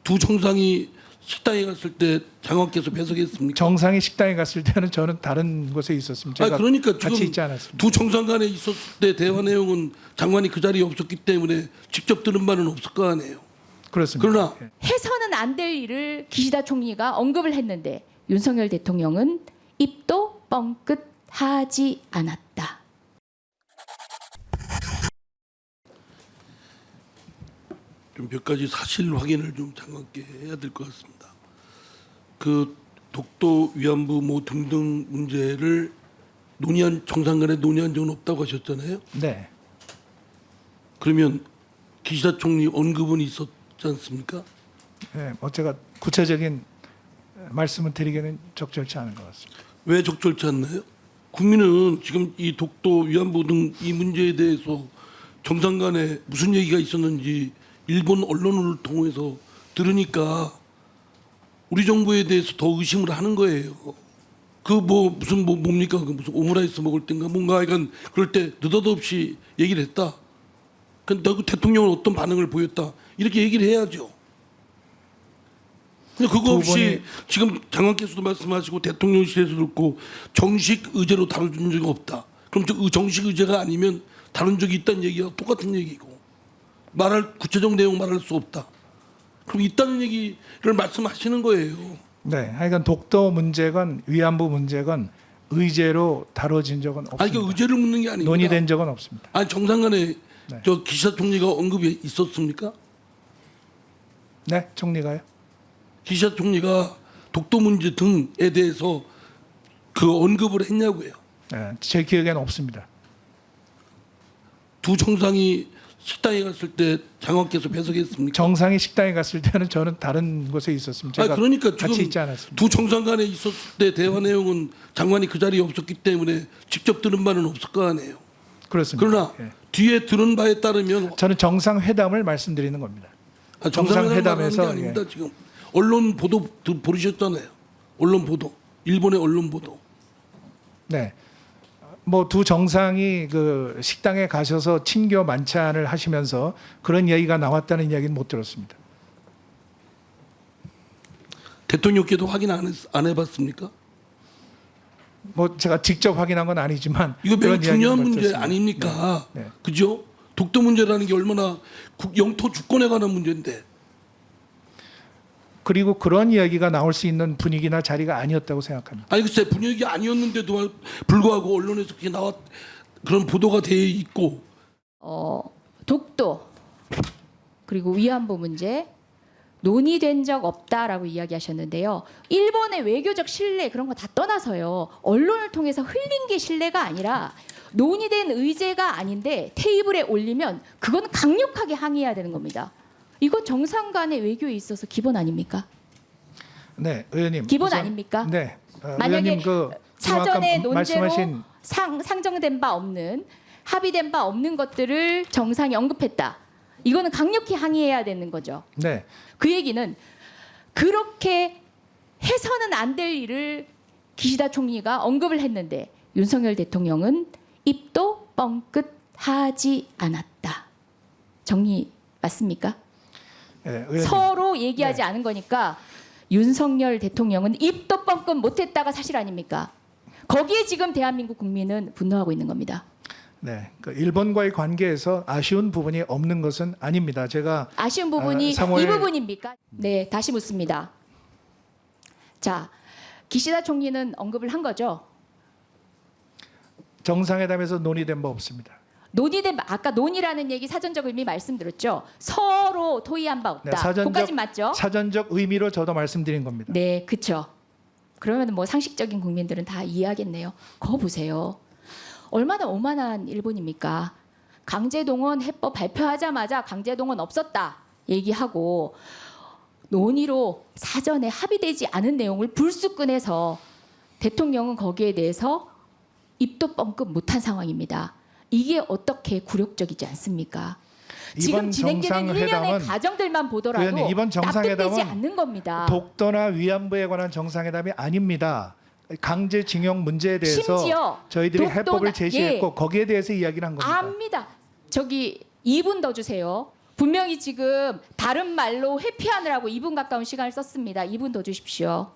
두 정상이 식당에 갔을 때 장관께서 배석했습니까? 정상이 식당에 갔을 때는 저는 다른 곳에 있었습니다. 제가 그러니까 같이 지금 있지 않았습니다. 두 정상 간에 있었을 때 대화 내용은 장관이 그 자리에 없었기 때문에 직접 들은 바는 없을 거 아니에요. 그렇습니다. 그러나 예. 해서는 안 될 일을 기시다 총리가 언급을 했는데 윤석열 대통령은 입도 뻥끗하지 않았다. 좀 몇 가지 사실 확인을 좀 장관께 해야 될 것 같습니다. 그 독도 위안부 뭐 등등 문제를 정상 간에 논의한 적은 없다고 하셨잖아요. 네. 그러면 기시다 총리 언급은 있었지 않습니까? 예, 뭐 제가 구체적인 말씀을 드리기는 적절치 않은 것 같습니다. 왜 적절치 않나요? 국민은 지금 이 독도 위안부 등 이 문제에 대해서 정상 간에 무슨 얘기가 있었는지 일본 언론을 통해서 들으니까 우리 정부에 대해서 더 의심을 하는 거예요. 그 뭐 무슨 뭐 뭡니까? 그 무슨 오므라이스 먹을 땐가 뭔가 약간 그럴 때 느닷없이 얘기를 했다. 근데 그 대통령은 어떤 반응을 보였다. 이렇게 얘기를 해야죠. 근데 그거 두 없이 분이- 지금 장관께서도 말씀하시고 대통령실에서 듣고 정식 의제로 다뤄준 적이 없다. 그럼 저 정식 의제가 아니면 다룬 적이 있다는 얘기와 똑같은 얘기고 말할 구체적 내용 말할 수 없다. 그럼 있다는 얘기를 말씀하시는 거예요. 네, 하여간 독도 문제건 위안부 문제건 의제로 다뤄진 적은 없습니다. 아니 그 의제를 묻는 게 아닙니다. 논의된 적은 없습니다. 아니 정상간에 네. 저 기시다 총리가 언급이 있었습니까? 네, 총리가요? 기시다 총리가 독도 문제 등에 대해서 그 언급을 했냐고요. 네, 제 기억에는 없습니다. 두 정상이 식당에 갔을 때 장관께서 배석했습니까? 정상이 식당에 갔을 때는 저는 다른 곳에 있었습니다. 제가 그러니까 같이 지금 있지 않았습니다. 두 정상 간에 있었을 때 대화 내용은 장관이 그 자리에 없었기 때문에 직접 들은 바는 없을 거 아니에요. 그렇습니다. 그러나 예. 뒤에 들은 바에 따르면 저는 정상회담을 말씀드리는 겁니다. 정상회담에서 정상회담에서, 아닙니다. 지금 언론 보도 보셨잖아요. 언론 보도, 일본의 언론 보도. 네. 뭐 두 정상이 그 식당에 가셔서 친교 만찬을 하시면서 그런 이야기가 나왔다는 이야기는 못 들었습니다. 대통령께도 확인 안 해봤습니까? 뭐 제가 직접 확인한 건 아니지만 이거 매우 그런 이야기는 중요한 못 문제 들었습니다. 아닙니까? 네. 네. 그죠? 독도 문제라는 게 얼마나 영토 주권에 관한 문제인데. 그리고 그런 이야기가 나올 수 있는 분위기나 자리가 아니었다고 생각합니다. 아니 글쎄 분위기 아니었는데도 불구하고 언론에서 그렇게 그런 보도가 돼 있고 독도 그리고 위안부 문제 논의된 적 없다라고 이야기하셨는데요. 일본의 외교적 신뢰 그런 거 다 떠나서요. 언론을 통해서 흘린 게 신뢰가 아니라 논의된 의제가 아닌데 테이블에 올리면 그건 강력하게 항의해야 되는 겁니다. 이거 정상 간의 외교에 있어서 기본 아닙니까? 네, 의원님. 기본 우선- 아닙니까? 네. 만약에 의원님 지금 아까 사전에 논제로 말씀하신 상정된 바 없는 합의된 바 없는 것들을 정상이 언급했다. 이거는 강력히 항의해야 되는 거죠. 네. 그 얘기는 그렇게 해서는 안 될 일을 기시다 총리가 언급을 했는데 윤석열 대통령은 입도 뻥끗하지 않았다. 정리 맞습니까? 네, 의원님. 서로 얘기하지 네. 않은 거니까 윤석열 대통령은 입도 뻥끗 못했다가 사실 아닙니까? 거기에 지금 대한민국 국민은 분노하고 있는 겁니다. 네, 그 일본과의 관계에서 아쉬운 부분이 없는 것은 아닙니다. 제가 아쉬운 부분이 3월 이 부분입니까? 네, 다시 묻습니다. 자, 기시다 총리는 언급을 한 거죠. 정상회담에서 논의된 바 없습니다. 논의된 아까 논의라는 얘기 사전적 의미 말씀드렸죠. 서로 토의한 바 없다. 네, 그까지 맞죠? 사전적 의미로 저도 말씀드린 겁니다. 네, 그렇죠. 그러면 뭐 상식적인 국민들은 다 이해하겠네요. 거 보세요. 얼마나 오만한 일본입니까? 강제동원 해법 발표하자마자 강제동원 없었다 얘기하고 논의로 사전에 합의되지 않은 내용을 불쑥 꺼내서 대통령은 거기에 대해서 입도 뻥끗 못한 상황입니다. 이게 어떻게 굴욕적이지 않습니까? 지금 이번 진행되는 일련의 정상회담은 과정들만 보더라도 의원님, 이번 정상회담은 납득되지 않는 겁니다. 독도나 위안부에 관한 정상회담이 아닙니다. 강제징용 문제에 대해서 심지어 저희들이 독도나- 해법을 제시했고 예. 거기에 대해서 이야기를 한 겁니다. 압니다. 저기 2분 더 주세요. 분명히 지금 다른 말로 회피하느라고 2분 가까운 시간을 썼습니다. 2분 더 주십시오.